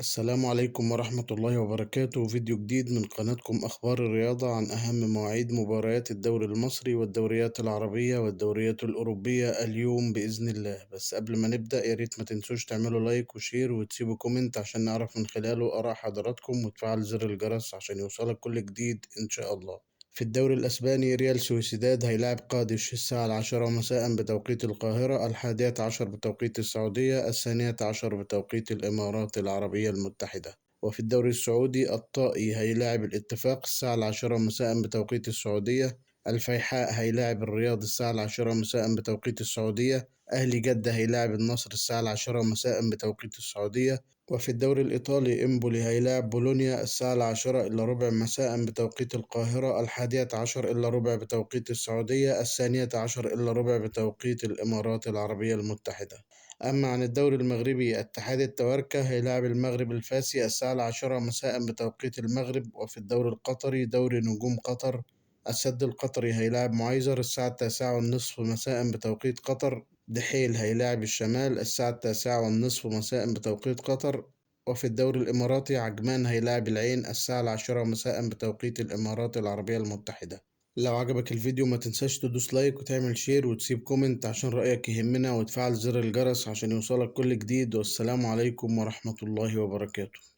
السلام عليكم ورحمة الله وبركاته. فيديو جديد من قناتكم أخبار الرياضة عن أهم مواعيد مباريات الدوري المصري والدوريات العربية والدوريات الأوروبية اليوم بإذن الله. بس قبل ما نبدأ ياريت ما تنسوش تعملوا لايك وشير وتسيبوا كومنت عشان نعرف من خلاله آراء حضراتكم، وتفعل زر الجرس عشان يوصلك كل جديد إن شاء الله. في الدوري الأسباني ريال سويسيداد هيلاعب قادش الساعة 10 مساء بتوقيت القاهرة، 11 بتوقيت السعودية، 12 بتوقيت الإمارات العربية المتحدة. وفي الدوري السعودي الطائي هيلاعب الاتفاق الساعة 10 مساء بتوقيت السعودية، الفيحاء هيلاعب الرياض الساعة 10 مساء بتوقيت السعودية، أهلي جدة هيلاعب النصر الساعة 10 مساء بتوقيت السعودية. وفي الدوري الإيطالي إمبولي هيلاعب بولونيا الساعة 10 إلا ربع مساء بتوقيت القاهرة، 11 إلا ربع بتوقيت السعودية، 12 إلا ربع بتوقيت الإمارات العربية المتحدة. أما عن الدوري المغربي اتحاد التواركة هيلاعب المغرب الفاسي الساعة 10 مساء بتوقيت المغرب. وفي الدوري القطري دوري نجوم قطر السد القطري هيلاعب معيزر الساعة 9:30 مساء بتوقيت قطر. دحيل هيلاعب الشمال الساعة 9:30 مساء بتوقيت قطر. وفي الدوري الإماراتي عجمان هيلاعب العين الساعة 10 مساء بتوقيت الإمارات العربية المتحدة. لو عجبك الفيديو ما تنساش تدوس لايك وتعمل شير وتسيب كومنت عشان رأيك يهمنا، وتفعل زر الجرس عشان يوصلك كل جديد. والسلام عليكم ورحمة الله وبركاته.